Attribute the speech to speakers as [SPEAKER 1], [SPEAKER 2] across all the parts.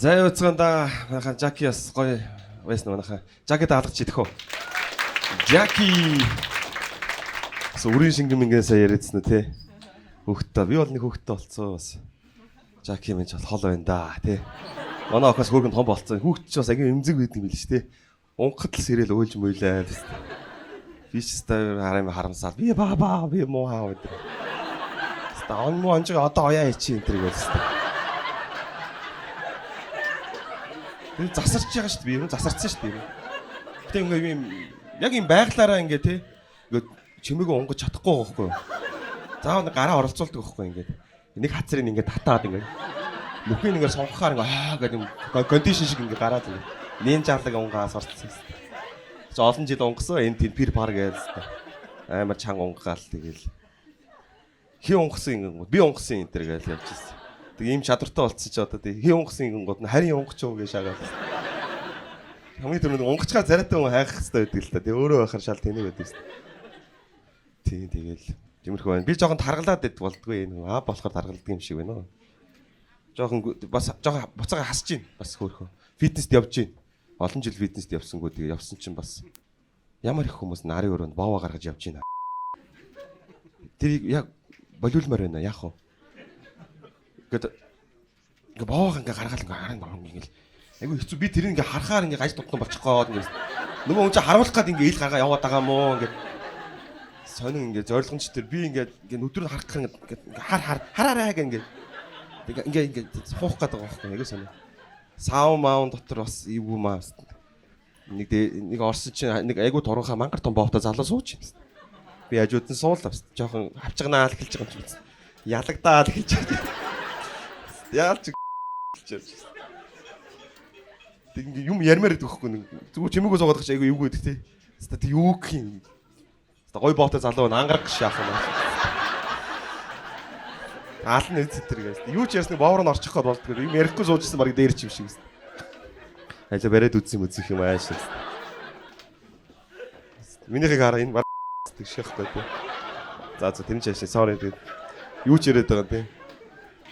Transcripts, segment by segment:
[SPEAKER 1] За яцгаанда манайхаа Жаки бас гоё байсан манайхаа. Жаки даалгаж идэх үү? Жаки. Сүрийн шингэн мингэн сая яриадсан уу те? Хөхтөө би бол нэг хөхтөө болцсон бас. Жаки минь ч бол хол байна да те. Манай охоос хөргөн том болцсон. Хүүхд ч бас агийн эмзэг байдаг юм биш те. Унгахад л сэрэл уйлж мөйлээ. Би ч став харамсаад би баба би муу хаа гэдэг. Стаун муу анж одоо ояа ичи энэ төр гэсэн. Би засарч байгаа шүү дээ. Би юм засарцсан шүү дээ. Гэтэ ингээ юм яг юм байглаараа ингээ те. Ингээ чимээгүй унгаж чадахгүй байхгүй юу? Заавал гараа оролцуулдаг байхгүй ингээ. Нэг хацрыг ингээ татаад ингээ. Нүхний ингээ сонгохоор ингээ гэдэг юм кондишн шиг ингээ гараад ингээ. Нин жаалаг унгаас орцсон. Ч олон жил унгасан энэ пир пар гээл. Амар чанга унгагаал тэгэл. Хи унгасан ингээ би унгасан энэ төр гээл явж ирсэн. Тэг ийм чадвартай болцсон ч одоо тэг хи унгасан гингод нь харин унгах ч уу гэж шагаад. Хамгийн түрүүнд унгачгаа зарайтай хүн хайх хэрэгтэй байдаг л та. Тэг өөрөө байхаар шал тэнэг байдаг шүү дээ. Тийм тэгэл тиймэрхүү байна. Би жоохон таргалаад байд болдгоо энэ болохоор таргалдаг юм шиг байна. Жоохон бас жоохон буцаага хасж гин бас хөөхөө. Фитнест явж гин. Олон жил фитнест явсангүй тэгээ явсан чинь бас ямар их хүмүүс нарын өрөөнд боова гаргаж явж гин. Тэр яг болиулмаар байна яах вэ? Ингээ боог ингээ гаргаал ингээ харан ингээл айгу хэцүү би тэр ингээ харахаар ингээ гаж тутан болчих гээд ингээ нөгөө хүн чинь харуулах гээд ингээ ил гаргаа яваад байгаа мó ингээ сонин ингээ зорилгонч тэр би ингээ өдөр нь харах гэх ингээ хараарай гэнгээ ингээ хуух гээд байгаа байхгүй айгу сонин сав маун дотор бас ивгүй маа нэг орсон чинь нэг айгу турхаа мангар том боовтой залуу сууж юм би хажуудан суулаа жоохон авчигнаа л хэлж байгаа юм чинь ялагдаа л хэлж байгаа яалч гэж. Тэг ингээ юм ярмаар идэх хөхгүй нэг зүгээр чимээгүй суугаад гэж айгүй эвгүй идэх тий. Хаста тэг юу гэх юм. Хаста гой боотой залуу ангараг гэж яах юм. Аалн эд цэтэр гэж. Юу ч ярьсныг боовор нь орчих гээд болдгоо. Юм ярихгүй суужсэн баг дээр ч юм шиг. Айлаа бариад үзсэн үзэх юм ааш. Минийхийг хараа энэ баг тэг шихгүй тий. За тэр нь чаашаа sorry тэг. Юу ч яриад байгаа тий.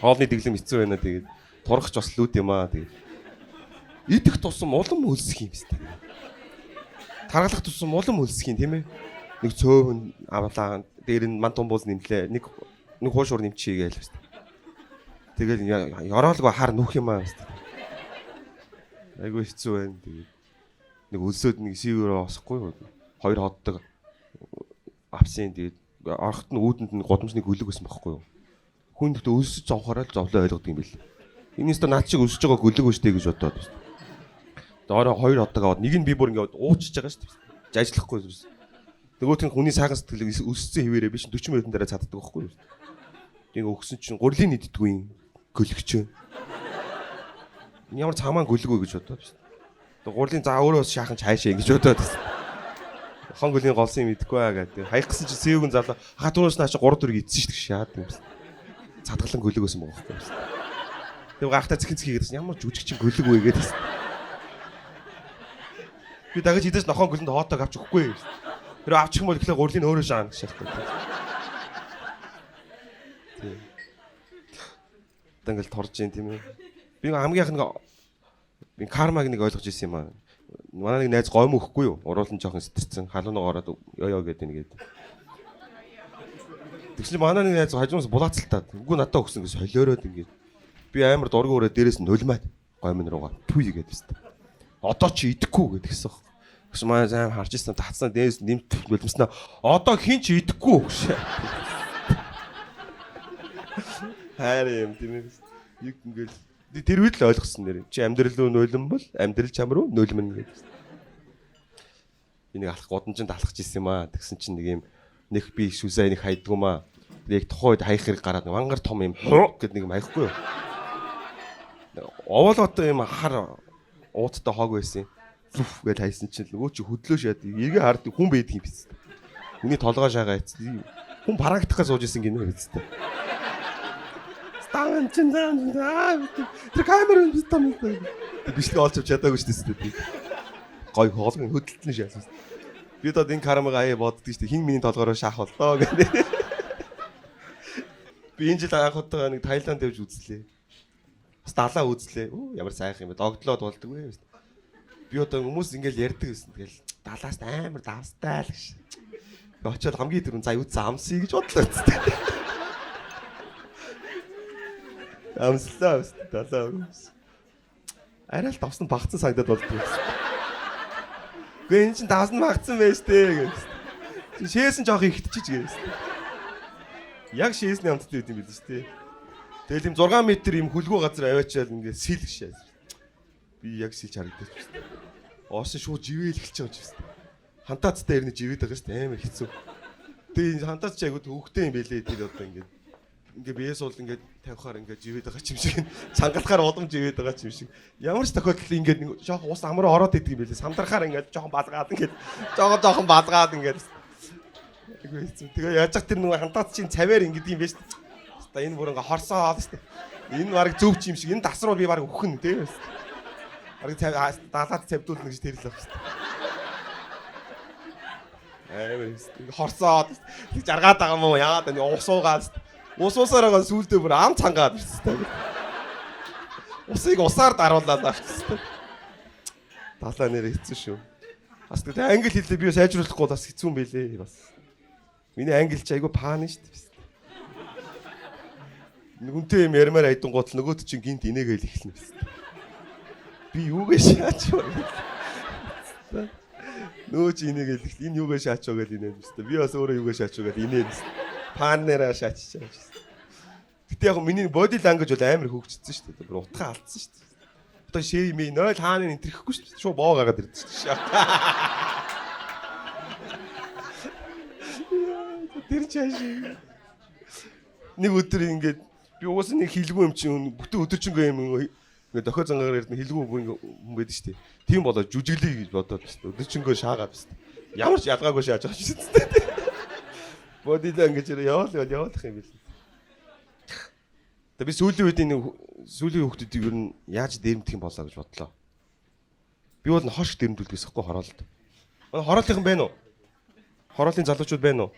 [SPEAKER 1] Хоолны дэглэм хэцүү байна тэгээд турахч бас лүүд юм аа тэгээд идэх тусам улам өлсөх юм байна. Таргалах тусам улам өлсөх юм тийм ээ. Нэг цөөвн авлаа дээр нь мантун бууз нэмлээ. Нэг хуушуур нэмчихье гээл байна. Тэгэл ёроолгүй хар нүх юм аа байна. Айгу хэцүү байна тэгээд нэг өлсөд нэг сивэрөө осохгүй хоёр ходдог авсын тэгээд орохт нь үүдэнд нь годамжны гүлэг байсан байхгүй юу? Хүн ихтэй өлсөж зовхороо л зовлоо ойлгодог юм бэл. Энэс та над шиг өлсөж байгаа гүлэг өштэй гэж бодоод байна. Доороо хоёр одог аваад нэг нь би бүр ингээд уучж байгаа шүү дээ. Жажлахгүй зүс. Нөгөөх нь хүний сайхан сэтгэлийг өссөн хിവэрээ биш 40 минутын дараа цаддаг байхгүй юу? Ингээ өгсөн чинь гурлийн нийтдэггүй юм гөлөгч. Ямар цаамаа гөлгөө гэж бодоод байна. Гурлийн за өөрөө шаахан цаашаа ингэж бодоод байна. Хон гөлийн голсон юм идэхгүй аа гэдэг. Хаягсан чинь сэвгэн залуу хатуунаас нааш 3 4 идсэн шүү дээ шаад юм. Цадгалан гөлөг байсан байгаа байхгүй юу. Тэг гахта цэхин хийгээдсэн ямар жүжиг чинь гөлөг вэ гэдэг. Би дагаж идэж нохоо гөлөнд хоотог авч өгөхгүй. Тэр авчих юм бол ихлэ гурлын өөрөө шаана гэж шалтгаан. Тийм. Тэнгэл торж юм тийм ээ. Би хамгийн их нэг кармаг нэг ойлгож ирсэн юм аа. Манай нэг найз гойм өгөхгүй юу? Уруулан жоохон сэтэрсэн. Халуунаа ороод ёо гэдэг нэгээд. Тэгсэн чинь манай нэг найз хажуунаас булаацалтаад үгүй надад өгсөн гэж солиороод ингээд би амар дургу өрөө дээрээс нулимаад гоймн руугаа түүй гэдэг юм. Одоо чи идэхгүй гэдгийгсэн. Тэгсэн манай зам харж ирсэн татсан дээс нэмт нулимснаа одоо хин ч идэхгүй гэж. Хайр юм тийм ээ. Нэг ингээд тэр үед л ойлгосон нэр. Чи амьдрал руу нулим бол амьдрал чам руу нулимн гэдэг. Энийг алах годамжинд алхаж ирсэн юм аа. Тэгсэн чинь нэг юм нэг би шүсээ нэг хайдгуумаа. Яг тухайн үед хаях хэрэг гараад мангар том юм гэд нэг юм хаяхгүй юу. Овоолготой юм хар ууттай хог байсан. Зүф гэж хайсан чинь нөгөө чи хөдлөө шаад эргээ хард хүн байдаг юм биз. Хүний толгой шагаа ийцсэн. Хүн парагдахаа сууж исэн гинэ биз дээ. Стан чин тэр камер биз том. Бичлэг олж чадаагүй шүү дээ. Гой хоолгон хөдөлтөн шаасан. Би одоо энэ кармаг аяа боддөг шүү дээ. Хин миний толгороо шаах боллоо гэдэг. Би энэ жил анх удаа нэг Таиланд явж үзлээ. Бас далаа үзлээ. Ямар сайхан юм бэ? Догдлоод болдог вэ? Би одоо хүмүүс ингээл ярьдаг гэсэн. Тэгэл далаас амар давстай л гэж. Би очиод хамгийн түрүүнд за юу замсъя гэж бодлоо үстэй. Амслаа үстэй далаа. Арай л давсан багцсан санагдаад болдог. Гээ эн чин давсан багцсан байж тээ гэж. Шээсэн жоох ихтчихэж гээс. Яг шээсний амттай байт юм биш тээ. Тэгэл юм 6 м юм хүлгүү газар аваачаал ингээд сил гişээ. Би яг силж харагдаж байна. Оосон шууд живээл эхэлж байгаа юм байна. Хантаацтай ирнэ живээд байгаа шүү дээ амар хэцүү. Тэгээ хантаац ч айгуу хөвгтэй юм байлээ тэр одоо ингээд биес бол ингээд тавихаар ингээд живээд байгаа юм шиг цангалахаар удам живээд байгаа юм шиг. Ямар ч тохиолдолд ингээд нэг жоох ус амраа ороод идэг юм байлээ. Самдрахаар ингээд жоохон балгаад ингээд жоохон балгаад ингээд. Тэгээ яаж ч тэр нэг хантаац чинь цаваар ингээд юм байна шүү дээ. Та энэ бүр ингээ хорсоод шүү дээ. Энэ баг зөв ч юм шиг. Энэ тасруу би баг өхөн тийм. Баг далаад цавдуулна гэж тэрл авах шүү дээ. Хорсоод тэг жаргаад байгаа юм уу? Яагаад энэ усуугаад усуусаар байгаа сүулдэ бүр ам цангаад шүү дээ. Усыг усаар даруулаад авчихсан. Далаа нэр хэцүү шүү. Бас тэг англи хэлээ би сайжруулахгүй бас хэцүү юм байлээ бас. Миний англи ч айгүй пааны шүү дээ. Нүнтэй юм ярмаар айдан гутал нөгөөд чинь гинт инээгээл эхэлнэ гэсэн. Би юугээ шаач вэ? Нөө чи инээгээл эхэл. Энэ юугээ шаач вэ гэж инээд өстой. Би бас өөрөө юугээ шаач вэ гэж инээд. Паннераа шааччихсан юм шиг. Гэтэ яг миний body language бол амар хөгжсөн шүү дээ. Бүр утгаа алдсан шүү дээ. Одоо шээ ми 0 хааны энтерхгүй шүү дээ. Шуу боо гагаад ирдэ шүү дээ. Тэр чааш. Нэг өдөр ингээд би уус нэг хилгүй юм чинь бүтэн өдөржингөө юм ингээд дохио зангаар ярдна хилгүй хүн байдаг шүү дээ. Тийм болоо жүжиглэе гэж бодоод байна. Өдөржингөө шаагаад байна. Ямар ч ялгаагүй шааж байгаа шүү дээ. Бодилаа ингэж яваалах юм бэл. Би сүүлийн үед энэ сүүлийн хүмүүсийг ер нь яаж дээрмдэх юм болоо гэж бодлоо. Би бол хошиг дээрмдүүлдэгс хэвгүй хороолт. Хороолтын байна уу? Хороолын залуучууд байна уу?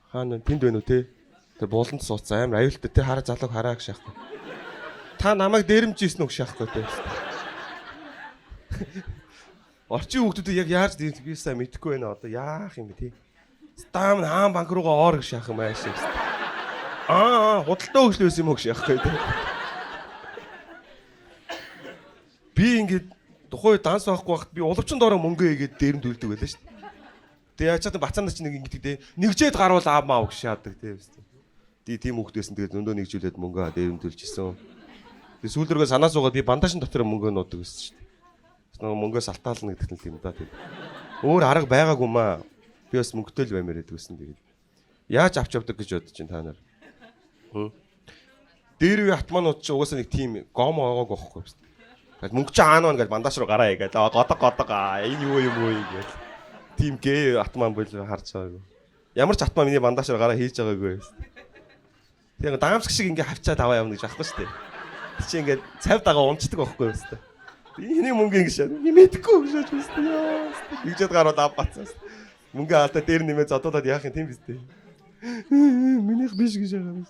[SPEAKER 1] Хаана тэнд байна уу те? Тэр бууланд сууцсан амар аюултай те хараа залууг хараа гэж шахахгүй. Та намайг дээрмжижсэн үг шахахгүй те. Орчин хүмүүсийг яг яаж дээрмдэх би сайн мэдэхгүй байна одоо яах юм бэ те. Стам хаан банк руугаа оор гэж шахах юм байна шүү. Худалдаа хөшлөөс юм уу гэж яахгүй те. Би ингээд тухай данс байхгүй байхад би уловчин доороо мөнгө игээд дээрмдүүлдэг байлаа шүү. Тэгээ яаж чадсан бацаанаа чи нэг ингэдэг те. Нэгжээд гаруул аав маа гэж шаадаг те. Тийм хүүхдээсэн тэгээд зөндөө нэгжүүлээд мөнгө дээрмдүүлчихсэн. Тэгээд сүүлрүүгээ санаа суугаад би бандажин дотор мөнгө нуудаг гэсэн шүү дээ. Нөгөө мөнгөөс алтаална гэдэг нь тийм да тэгээд. Өөр арга байгаагүй маа. Би бас мөнгөтэй л баймаар байдаг гэсэн тэгээд. Яаж авч явдаг гэж бодож чинь та нар. Дээр үе атманууд ч угаасаа нэг тийм гомо оогоог байхгүй юм. Тэгээд мөнгө чи аана гэж бандаж руу гараа игээд годог энэ юу юм уу гэж. Тийм гээ атман бол харж байгаагүй. Ямар ч атман миний бандаж руу гараа хийж байгаагүй. Тэгээ даамсг шиг ингээ хавчаад аваа явна гэж аахгүй шүү дээ. Чи ингээ цав дагаа унцдаг байхгүй юу шүү дээ. Энийг мөнгө ингэ шаа. Мэдхгүй гэж байна шүү дээ. Нэгжэд гараад ав бацсан. Мөнгө алдаа дээр нэмээ зодуулаад яах юм тийм биз дээ. Минийх биш гэж байгаа юм.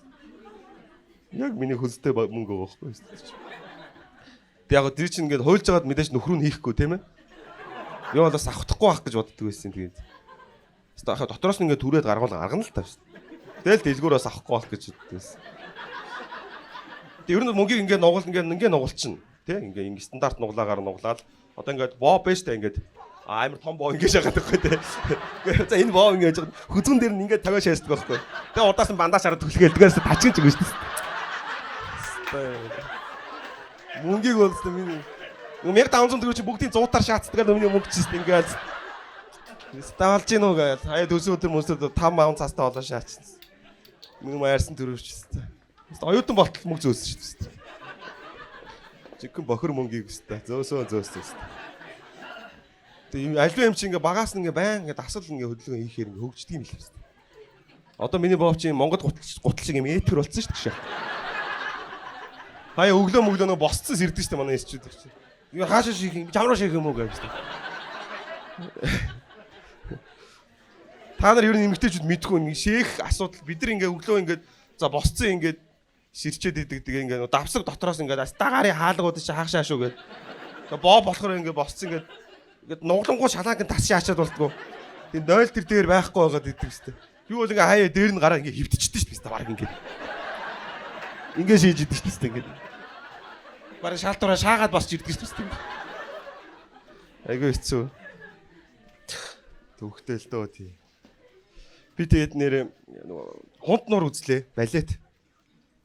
[SPEAKER 1] Яг миний хөлстэй мөнгө байхгүй шүү дээ. Тэг яг тэр чинь ингээд хуйлж байгаад мэдээж нөхрөө нь хийхгүй тийм ээ. Юу бол бас авахгүй байх гэж боддог байсан тэгээд. Дотроос нь ингээд түрээд гаргана л тавьсан. Тэгэл дэлгүүр бас авахгүй байх гэж боддог байсан. Тэг ер нь мөнгийг ингээд нугуулчихна. Тэ ингээд стандарт нуглаагаар нуглаад одоо ингээд боо бэштэй ингээд амар том боо ингээд шагаад байхгүй тэ. За энэ боо ингээд хүзгэн дээр нь ингээд тавиа шаасдаг байхгүй. Тэгээ удаас нь бандаж хараад түлхгээл дгээс тачиж өгнө шүү дээ. Мөнгийг болсоо миний 1500 төгрөг чи бүгдийн 100-аар шаацдаг л өмнө мөнгө чист ингээд стаалж гин үү гээл хаяа төсөө өдөр мөсөд 5 маун цаастаа болоо шаачсан. Нэг маарсан төрөвчтэй. Оюутан болтол мөнгө зөөсөн шүү дээ. Жигэн бохор мөнгийг өстэй. Зөөсөн. Тэгээ альва юм чи ингээ багаас нь ингээ байн ингээ дасал ингээ хөдөлгөөн хийхээр ингээ хөгждөг юм л байна. Одоо миний бов чи Монгол гутал шиг юм этер болцсон шүү дээ. Хаяа өглөө нөгөө босцсон сэрдэж шүү дээ манай эсчүүд чи. Юу хаашаа шийх юм чамруу шийх юм уу гэж байна. Та нар ер нь эмэгтэйчүүд мэдгүй нэг шээх асуудал бид нар ингээ өглөө ингээ за босцсон ингээ Сэрчээд идэг тэгээ ингээд давсаг дотроос ингээд астагаарын хаалгууд чи хаашаа шүү гээд. Боо болохоор ингээд босцсон ингээд нуглангуу шалааг нь тас яачаад болтгоо. Тэгээ 0 тэр дээр байхгүй байгаад идэг хэвчтэй. Би бол ингээд хаяа дээр нь гараа ингээд хөвтчихдэж шүү дээ баг ингээд. Ингээд шийж идэг шүү дээ ингээд. Бараг шалтураа шаагаад босч идэг шүү дээ. Айгүй хэцүү. Төвхтэй л дөө тий. Би тэгээд нэр хунт нуур үзлээ. Балет.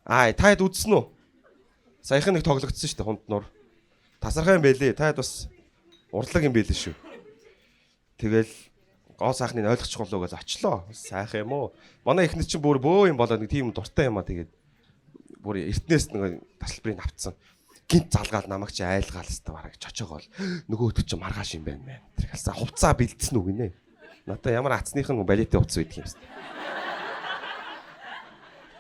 [SPEAKER 1] Таад үзсэн үү? Саяхан нэг тоглогдсон шүү дээ хунт нуур. Тасархай юм байлээ. Таад бас урлаг юм байлээ шүү. Тэгэл гоо сайхныг ойлгочихлоо гэж очлоо. Сайхан юм уу? Манай ихнэр чинь бүр бөө юм болоод нэг тийм дуртай юм а тэгээд бүр эртнээс нэг тасалбарыг авцсан. Гинт залгаад намайг чи айлгаал хэвээр бараг чочоогоол нөгөөд чи маргааш юм байна мэн. Тэр хэлсэн хувцаа бэлдсэн үг нэ. Надаа ямар ацныхан балетын хувцас үйдэг юм бэ?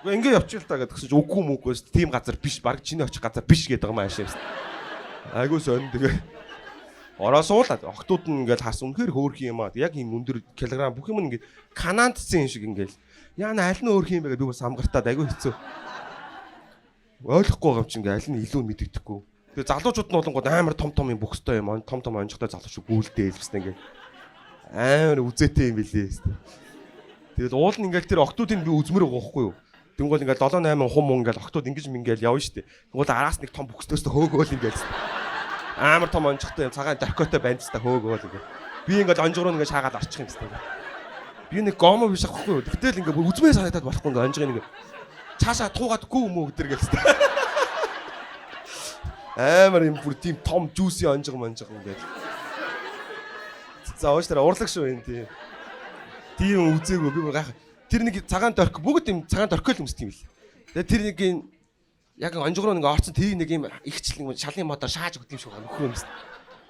[SPEAKER 1] Уу ингэ явчихвал та гэдэг чинь үгүй мүггөөс тийм газар биш баг чиний очих газар биш гэдэг юм аашаа юм. Айгуу сон тэгээ ороо суулаад охтууд нь ингээл харсан үнэхээр хөөрх юм аа. Яг юм өндөр килограмм бүх юм ингээд канантцсан юм шиг ингээл яана аль нь хөөрх юм бэ гэдэг би бас амгартаад айгуу хэцүү. Ойлгохгүй байгаа юм чинь ингээл аль нь илүү мэддэхгүй. Тэгээ залуучууд нь болонгод амар том юм бөхстой юм. Том онцгой залуучууд гүйлдээ хэлбэстэй ингээл амар үзээтэй юм билээ. Тэгэл уул нь ингээл тэр охтуудыг би үзмэр байгаа байхгүй юу? Тэнгүүл ингээл 7 8 хум ингээл охтууд ингэж мингээл явна штэ. Тэнгүүл араас нэг том бөхсдөөс хөөгөөл ингээл амар том онцгой цагаан доркотой бандстай хөөгөөл ингээл. Би ингээл онжиг руу ингээд шаагаад орчих юм гэсэн. Би нэг гомо биш аахгүй юу? Гэтэл ингээд үзмээ санагдаад болохгүй ингээд онжиг ингээд цаашаа туугаадгүй юм уу гэдэр гэлээ. Амар юм бүр тийм том жүүси онжиг ингээд. За ууш тэр урлаг шүү энэ тийм. Тийм үзээгүй би гайхаа. Тэр нэг цагаан дорк бүгд юм цагаан доркол юмс тийм л. Тэгээ тэр нэг яг онжиг руу ингээ орцсон тэр нэг юм ихчлэн шалын модоор шааж өгд юм шиг нөхөр юмс.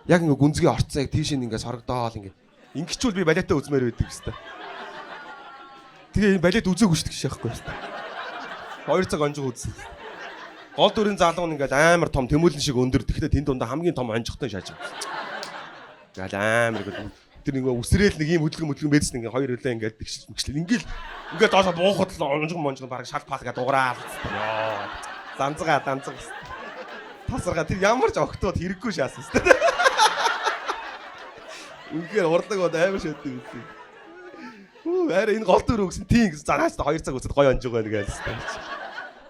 [SPEAKER 1] Яг ингээ гүнзгий орцсон яг тийш ингээ сорогдоол ингээ. Ингэчүүл би балетаа үзмээр байдаг хэвээр. Тэгээ энэ балет үзээгүй шүү дээ шахахгүй хэвээр. 2 цаг онжиг үзсэн. Гол дүрийн залуу нь ингээ амар том тэмүүлэн шиг өндөр. Тэгэхдээ тэнд дундаа хамгийн том онжигтой шааж байгаа. Гал амар гэдэг. Тэр нэг үсрээл нэг юм хөдөлгөн байцсан ингээ хоёр хөлөө ингээ тэгшил ингээл доошо буухад л онжиг бараг шал пал гэдэг уграа. Йоо. Данцгаа. Тасарга тэр ямар ч огтод хэрэггүй шаасан шүү дээ. Үнэхээр урлаг бод амар шатдаг үгүй. Арай энэ гол дүр өгсөн тийм гэсэн занаас 2 цаг үсэд гоё онжиг байна гээл.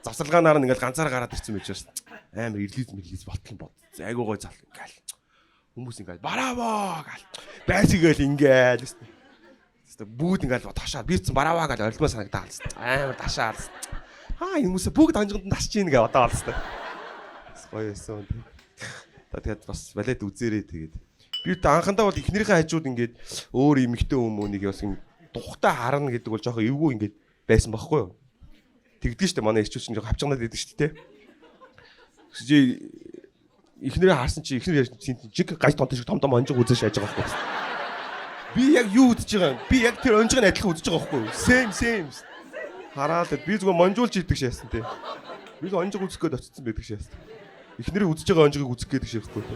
[SPEAKER 1] Завсарлагаанаар нь ингээл ганцаараа гараад ирсэн байж шээ. Амар ирлиз болтол бод. Айгуу гоё зал ингээл. Хүмүүс ингээл бараава гал. Байсгээл ингээл. Бүгд ингээл ташаад бийцэн бараава гал орилмоо санагдаа алс. Амар ташаад. Энэ хүмүүсээ бүгд анжигт тасч ийн гэ одоо алс та. Гоё байсан. Тэгээд бас балет үзээрэй тэгээд. Би анхандаа бол эхнэрийнхээ хажууд ингээд өөр эмэгтэй хүмүүнийг бас юм тухтай харна гэдэг бол жоохон эвгүй ингээд байсан байхгүй юу? Тэгдэж штэ манай ирчүүч жоохон хавчганаад идэв штэ те. Эхнэрээ харсан чи эхнэр жиг гаж тонтой шиг том онжиг үзэж шааж байгаа байхгүй. Би яг юу үзэж байгаа юм? Би яг тэр онжиг нь адилхан үзэж байгаа байхгүй юу? Same. Хараад би зүгээр монжуулж идэг шээсэн те. Би л онжиг үзэх гээд очсон байдаг шээсэн. Эхнэрээ үзэж байгаа онжигыг үзэх гээд шээхгүй.